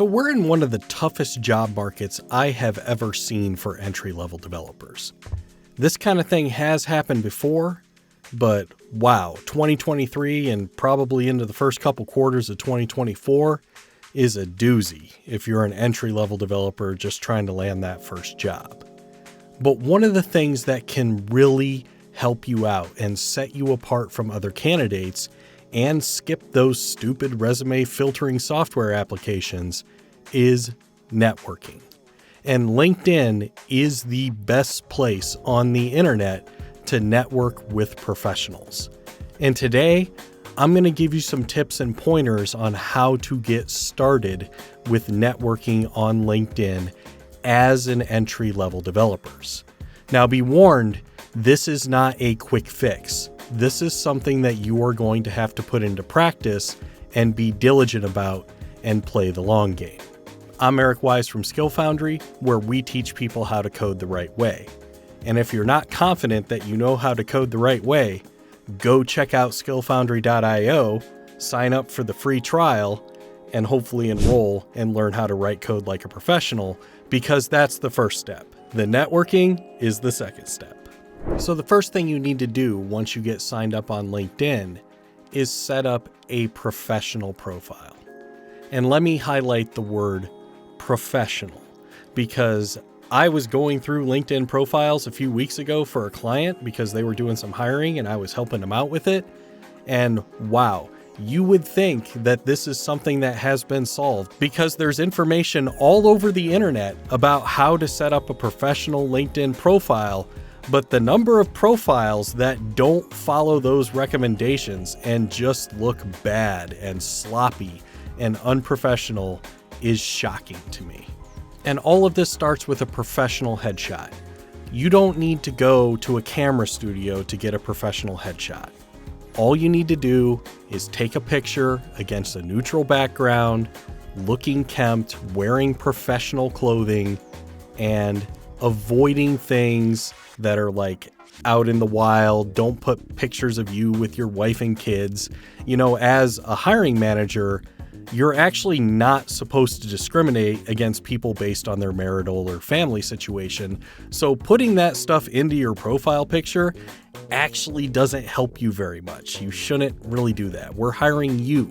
So we're in one of the toughest job markets I have ever seen for entry-level developers. This kind of thing has happened before, but wow, 2023 and probably into the first couple quarters of 2024 is a doozy if you're an entry-level developer just trying to land that first job. But one of the things that can really help you out and set you apart from other candidates and skip those stupid resume filtering software applications is networking. And LinkedIn is the best place on the internet to network with professionals. And today, I'm going to give you some tips and pointers on how to get started with networking on LinkedIn as an entry-level developers. Now be warned, this is not a quick fix. This is something that you are going to have to put into practice and be diligent about and play the long game. I'm Eric Wise from Skill Foundry, where we teach people how to code the right way. And if you're not confident that you know how to code the right way, go check out skillfoundry.io, sign up for the free trial, and hopefully enroll and learn how to write code like a professional, because that's the first step. The networking is the second step. So the first thing you need to do once you get signed up on LinkedIn is set up a professional profile. And let me highlight the word professional, because I was going through LinkedIn profiles a few weeks ago for a client because they were doing some hiring and I was helping them out with it. And wow, you would think that this is something that has been solved because there's information all over the internet about how to set up a professional LinkedIn profile. But the number of profiles that don't follow those recommendations and just look bad and sloppy and unprofessional is shocking to me. And all of this starts with a professional headshot. You don't need to go to a camera studio to get a professional headshot. All you need to do is take a picture against a neutral background, looking kempt, wearing professional clothing, and avoiding things that are like out in the wild. Don't put pictures of you with your wife and kids. You know, as a hiring manager, you're actually not supposed to discriminate against people based on their marital or family situation. So putting that stuff into your profile picture actually doesn't help you very much. You shouldn't really do that. We're hiring you,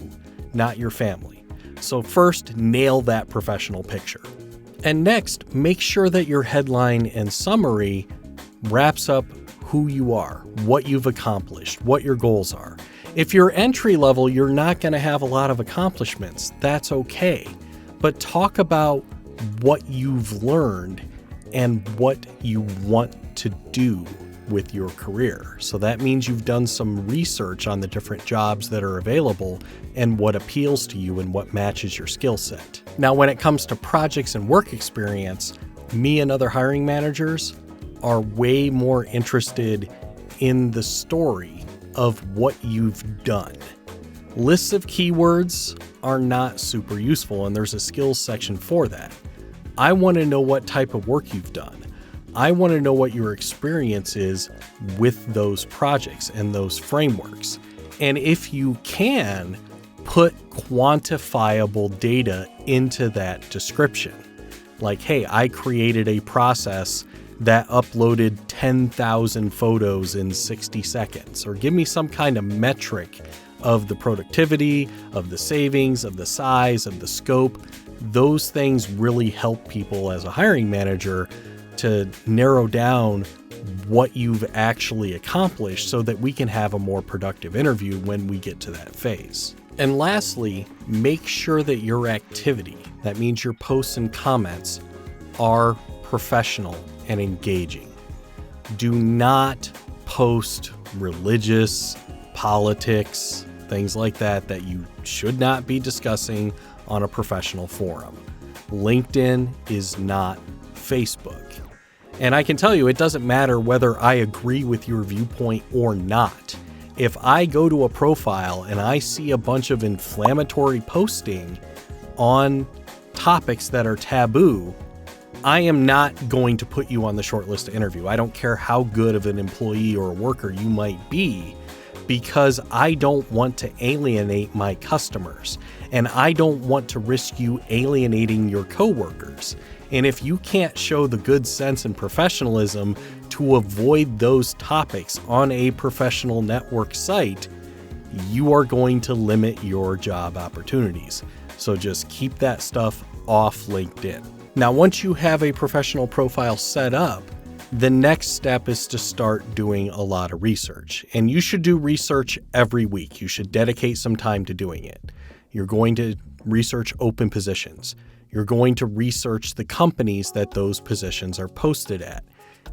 not your family. So first, nail that professional picture. And next, make sure that your headline and summary wraps up who you are, what you've accomplished, what your goals are. If you're entry level, you're not going to have a lot of accomplishments. That's okay. But talk about what you've learned and what you want to do with your career. So that means you've done some research on the different jobs that are available and what appeals to you and what matches your skill set. Now, when it comes to projects and work experience, me and other hiring managers are way more interested in the story of what you've done. Lists of keywords are not super useful, and there's a skills section for that. I want to know what type of work you've done. I want to know what your experience is with those projects and those frameworks. And if you can, put quantifiable data into that description. Like, hey, I created a process that uploaded 10,000 photos in 60 seconds, or give me some kind of metric of the productivity, of the savings, of the size, of the scope. Those things really help people as a hiring manager to narrow down what you've actually accomplished so that we can have a more productive interview when we get to that phase. And lastly, make sure that your activity, that means your posts and comments, are professional and engaging. Do not post religious, politics, things like that you should not be discussing on a professional forum. LinkedIn is not Facebook. And I can tell you, it doesn't matter whether I agree with your viewpoint or not. If I go to a profile and I see a bunch of inflammatory posting on topics that are taboo, I am not going to put you on the short list to interview. I don't care how good of an employee or worker you might be, because I don't want to alienate my customers. and I don't want to risk you alienating your coworkers. And if you can't show the good sense and professionalism to avoid those topics on a professional network site, you are going to limit your job opportunities. So just keep that stuff off LinkedIn. Now, once you have a professional profile set up, the next step is to start doing a lot of research. And you should do research every week. You should dedicate some time to doing it. You're going to research open positions. You're going to research the companies that those positions are posted at.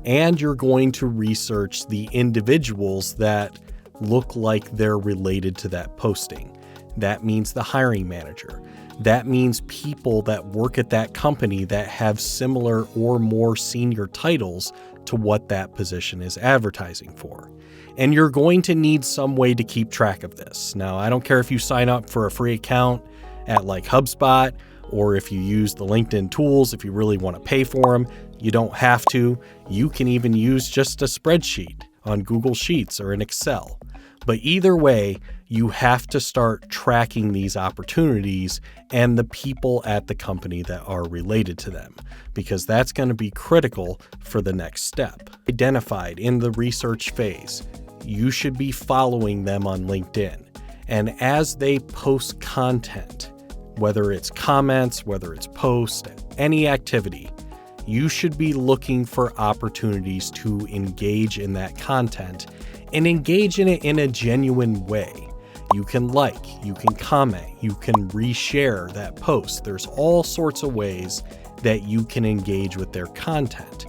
And you're going to research the individuals that look like they're related to that posting. That means the hiring manager. That means people that work at that company that have similar or more senior titles to what that position is advertising for. And you're going to need some way to keep track of this. Now, I don't care if you sign up for a free account at like HubSpot, or if you use the LinkedIn tools, if you really want to pay for them. You don't have to. You can even use just a spreadsheet on Google Sheets or in Excel. But either way, you have to start tracking these opportunities and the people at the company that are related to them, because that's going to be critical for the next step. Identified in the research phase, you should be following them on LinkedIn. And as they post content, whether it's comments, whether it's posts, any activity, you should be looking for opportunities to engage in that content and engage in it in a genuine way. You can like, you can comment, you can reshare that post. There's all sorts of ways that you can engage with their content.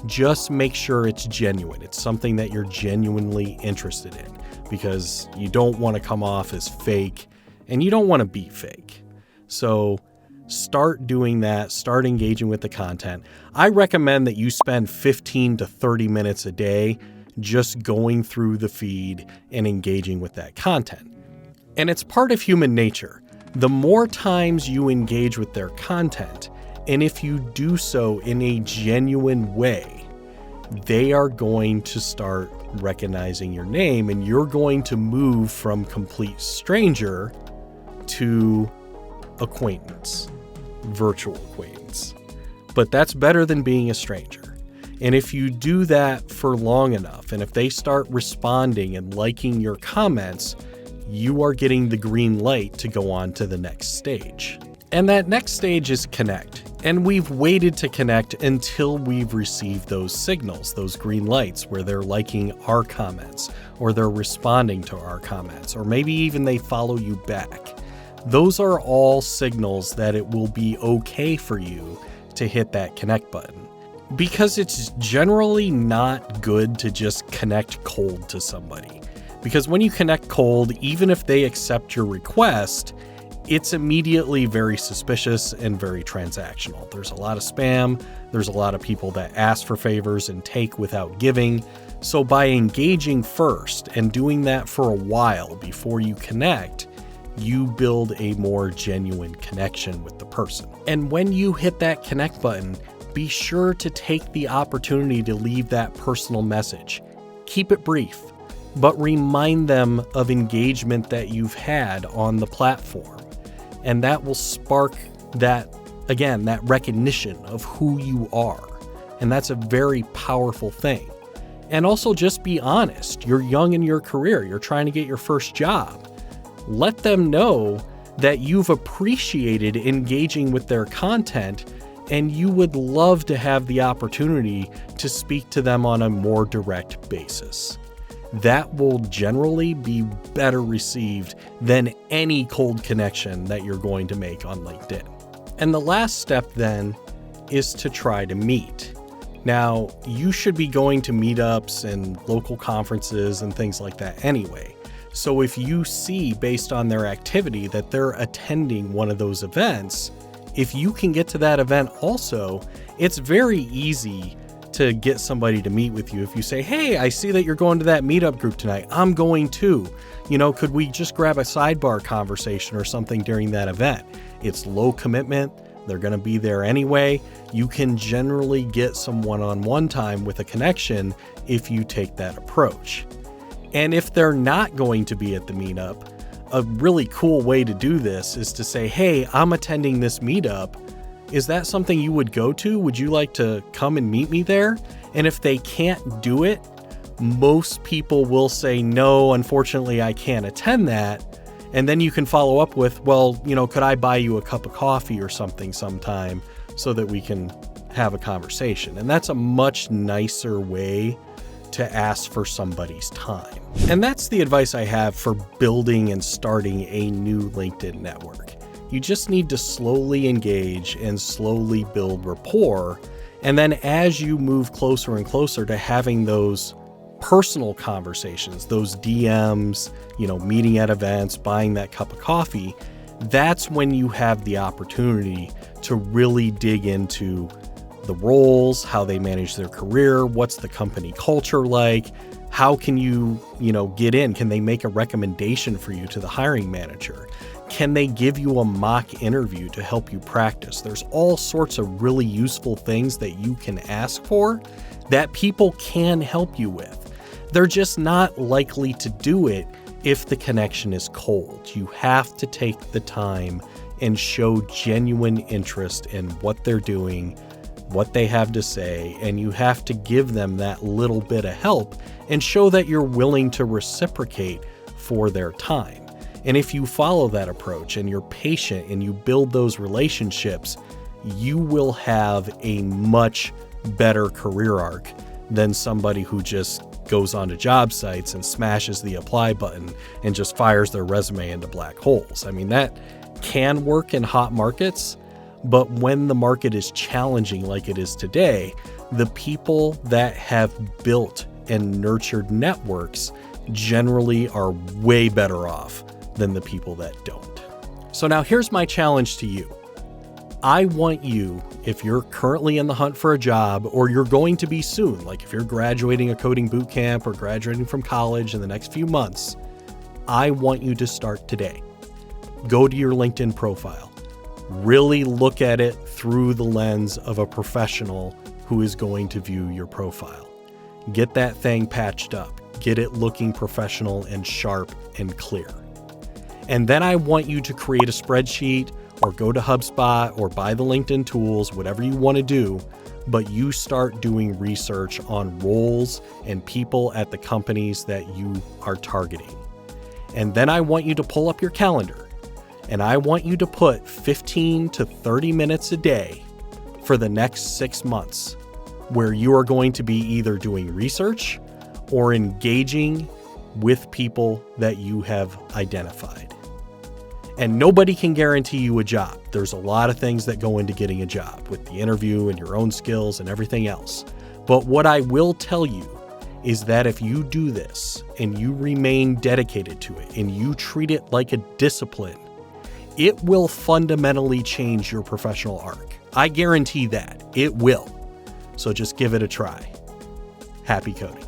Just make sure it's genuine. It's something that you're genuinely interested in, because you don't want to come off as fake and you don't want to be fake. So start doing that, start engaging with the content. I recommend that you spend 15 to 30 minutes a day just going through the feed and engaging with that content. And it's part of human nature. The more times you engage with their content, and if you do so in a genuine way, they are going to start recognizing your name, and you're going to move from complete stranger to acquaintance, virtual acquaintance. But that's better than being a stranger. And if you do that for long enough, and if they start responding and liking your comments, you are getting the green light to go on to the next stage. And that next stage is connect. And we've waited to connect until we've received those signals, those green lights where they're liking our comments, or they're responding to our comments, or maybe even they follow you back. Those are all signals that it will be okay for you to hit that connect button. Because it's generally not good to just connect cold to somebody. Because when you connect cold, even if they accept your request, it's immediately very suspicious and very transactional. There's a lot of spam. There's a lot of people that ask for favors and take without giving. So by engaging first and doing that for a while before you connect, you build a more genuine connection with the person. And when you hit that connect button, be sure to take the opportunity to leave that personal message. Keep it brief, but remind them of engagement that you've had on the platform. And that will spark that, again, that recognition of who you are. And that's a very powerful thing. And also just be honest. You're young in your career. You're trying to get your first job. Let them know that you've appreciated engaging with their content, and you would love to have the opportunity to speak to them on a more direct basis. That will generally be better received than any cold connection that you're going to make on LinkedIn. And the last step then is to try to meet. Now, you should be going to meetups and local conferences and things like that anyway. So if you see based on their activity that they're attending one of those events, if you can get to that event also, it's very easy to get somebody to meet with you. If you say, hey, I see that you're going to that meetup group tonight. I'm going too. Could we just grab a sidebar conversation or something during that event? It's low commitment. They're going to be there anyway. You can generally get some one-on-one time with a connection if you take that approach. And if they're not going to be at the meetup, a really cool way to do this is to say, hey, I'm attending this meetup. Is that something you would go to? Would you like to come and meet me there? And if they can't do it, most people will say, no, unfortunately, I can't attend that. And then you can follow up with, well, could I buy you a cup of coffee or something sometime so that we can have a conversation? And that's a much nicer way to ask for somebody's time. And that's the advice I have for building and starting a new LinkedIn network. You just need to slowly engage and slowly build rapport. And then as you move closer and closer to having those personal conversations, those DMs, meeting at events, buying that cup of coffee, that's when you have the opportunity to really dig into the roles, how they manage their career, what's the company culture like, how can you, get in? Can they make a recommendation for you to the hiring manager? Can they give you a mock interview to help you practice? There's all sorts of really useful things that you can ask for that people can help you with. They're just not likely to do it if the connection is cold. You have to take the time and show genuine interest in what they're doing, what they have to say, and you have to give them that little bit of help and show that you're willing to reciprocate for their time. And if you follow that approach and you're patient and you build those relationships, you will have a much better career arc than somebody who just goes onto job sites and smashes the apply button and just fires their resume into black holes. I mean, that can work in hot markets, but when the market is challenging like it is today, the people that have built and nurtured networks generally are way better off than the people that don't. So now here's my challenge to you. I want you, if you're currently in the hunt for a job or you're going to be soon, like if you're graduating a coding boot camp or graduating from college in the next few months, I want you to start today. Go to your LinkedIn profile. Really look at it through the lens of a professional who is going to view your profile. Get that thing patched up. Get it looking professional and sharp and clear. And then I want you to create a spreadsheet or go to HubSpot or buy the LinkedIn tools, whatever you want to do, but you start doing research on roles and people at the companies that you are targeting. And then I want you to pull up your calendar and I want you to put 15 to 30 minutes a day for the next 6 months where you are going to be either doing research or engaging with people that you have identified. And nobody can guarantee you a job. There's a lot of things that go into getting a job with the interview and your own skills and everything else. But what I will tell you is that if you do this and you remain dedicated to it and you treat it like a discipline, it will fundamentally change your professional arc. I guarantee that. It will. So just give it a try. Happy coding.